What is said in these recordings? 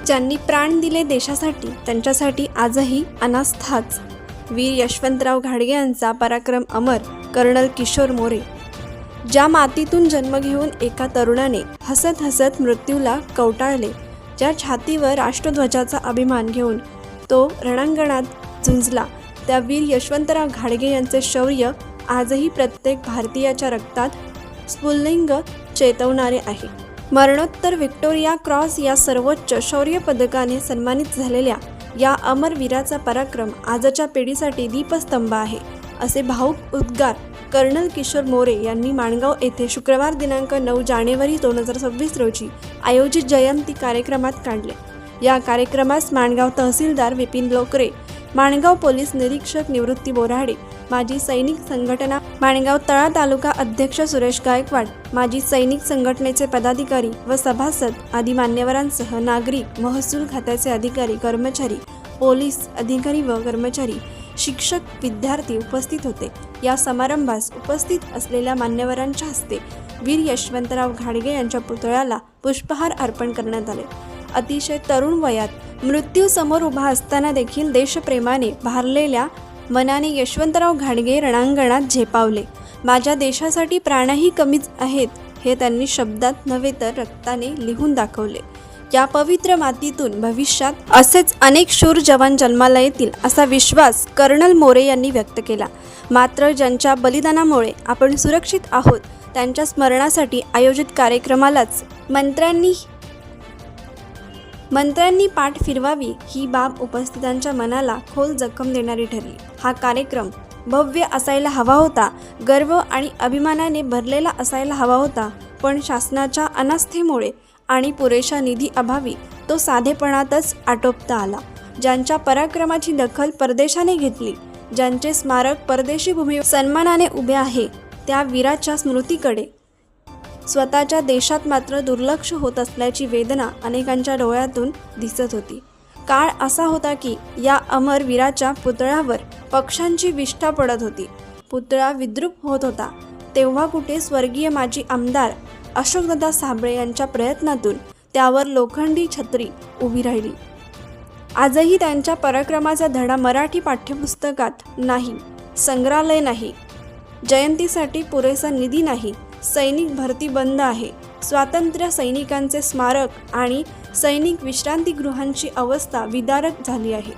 ज्यांनी प्राण दिले देशासाठी त्यांच्यासाठी आजही अनास्थाच। वीर यशवंतराव घाडगे यांचा पराक्रम अमर। कर्नल किशोर मोरे। ज्या मातीतून जन्म घेऊन एका तरुणाने हसत हसत मृत्यूला कवटाळले, ज्या छातीवर राष्ट्रध्वजाचा अभिमान घेऊन तो रणांगणात झुंजला, त्या वीर यशवंतराव घाडगे यांचे शौर्य आजही प्रत्येक भारतीयाच्या रक्तात स्फुल्लिंग चेतवणारे आहे। मरणोत्तर व्हिक्टोरिया क्रॉस या सर्वोच्च शौर्य पदकाने सन्मानित झालेल्या या अमर वीराचा पराक्रम आजच्या पिढीसाठी दीपस्तंभ आहे, असे भावुक उद्गार कर्नल किशोर मोरे यांनी माणगाव येथे शुक्रवार दिनांक 9 जानेवारी 2026 रोजी आयोजित जयंती कार्यक्रमात काढले। या कार्यक्रमास माणगाव तहसीलदार विपिन लोकरे, माणगाव पोलीस निरीक्षक निवृत्ती बोराडे, माजी सैनिक संघटना माणगाव तळा तालुका अध्यक्ष सुरेश गायकवाड, माजी सैनिक संघटनेचे पदाधिकारी व सभासद आदी मान्यवरांसह नागरिक, महसूल खात्याचे अधिकारी कर्मचारी, पोलीस अधिकारी व कर्मचारी, शिक्षक, विद्यार्थी उपस्थित होते। या समारंभास उपस्थित असलेल्या मान्यवरांच्या हस्ते वीर यशवंतराव घाडगे यांच्या पुतळ्याला पुष्पहार अर्पण करण्यात आले। अतिशय तरुण वयात मृत्यू समोर उभा असताना देखील देशप्रेमाने भारलेल्या मनाने यशवंतराव घाडगे रणांगणात झेपावले। माझ्या देशासाठी प्राणही कमीच आहेत, हे त्यांनी शब्दात नव्हे तर रक्ताने लिहून दाखवले। या पवित्र मातीतून भविष्यात असेच अनेक शूर जवान जन्माला येतील असा विश्वास कर्नल मोरे यांनी व्यक्त केला। मात्र ज्यांच्या बलिदानामुळे आपण सुरक्षित आहोत त्यांच्या स्मरणासाठी आयोजित कार्यक्रमालाच मंत्र्यांनी पाठ फिरवावी ही बाब उपस्थितांच्या मनाला खोल जखम देणारी ठरली। हा कार्यक्रम भव्य असायला हवा होता, गर्व आणि अभिमानाने भरलेला असायला हवा होता, पण शासनाच्या अनास्थेमुळे आणि पुरेशा निधी अभावी तो साधेपणातच आटोपता आला। ज्यांच्या पराक्रमाची दखल परदेशाने घेतली, ज्यांचे स्मारक परदेशी भूमीवर सन्मानाने उभे आहे, त्या वीराच्या स्मृतीकडे स्वतःच्या देशात मात्र दुर्लक्ष होत असल्याची वेदना अनेकांच्या डोळ्यातून दिसत होती। काळ असा होता की या अमर वीराच्या पुतळ्यावर पक्षांची विष्ठा पडत होती, पुतळा विद्रूप होत होता। तेव्हा कुठे स्वर्गीय माजी आमदार अशोकदादा साबळे यांच्या प्रयत्नातून त्यावर लोखंडी छत्री उभी राहिली। आजही त्यांच्या पराक्रमाचा धडा मराठी पाठ्यपुस्तकात नाही, संग्रहालय नाही, जयंतीसाठी पुरेसा निधी नाही, सैनिक भरती बंद आहे, स्वातंत्र्य सैनिकांचे स्मारक आणि सैनिक विश्रांतीगृहांची अवस्था विदारक झाली आहे।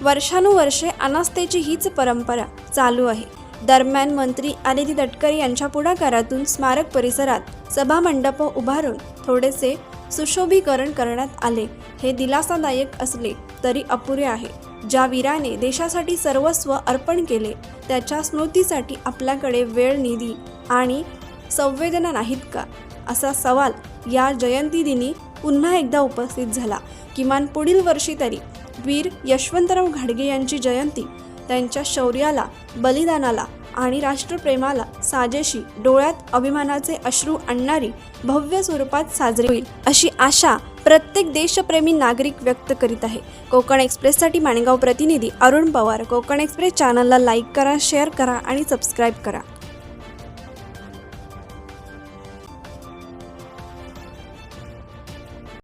वर्षानुवर्षे अनास्थेची हीच परंपरा चालू आहे। दरम्यान मंत्री आदिती तटकरे यांच्या पुढाकारातून स्मारक परिसरात सभामंडप उभारून थोडेसे सुशोभीकरण करण्यात आले। हे दिलासादायक असले तरी अपुरे आहे। ज्या वीराने देशासाठी सर्वस्व अर्पण केले त्याच्या स्मृतीसाठी आपल्याकडे वेळ, निधी आणि संवेदना नाहीत का, असा सवाल या जयंतीदिनी पुन्हा एकदा उपस्थित झाला। किमान पुढील वर्षी तरी वीर यशवंतराव घाडगे यांची जयंती त्यांच्या शौर्याला, बलिदानाला आणि राष्ट्रप्रेमाला साजेशी डोळ्यात अभिमानाचे अश्रू आणणारी भव्य स्वरूपात साजरी होईल, अशी आशा प्रत्येक देशप्रेमी नागरिक व्यक्त करीत आहे। कोकण एक्सप्रेससाठी माणगाव प्रतिनिधी अरुण पवार। कोकण एक्सप्रेस चॅनलला लाईक करा, शेअर करा आणि सबस्क्राईब करा।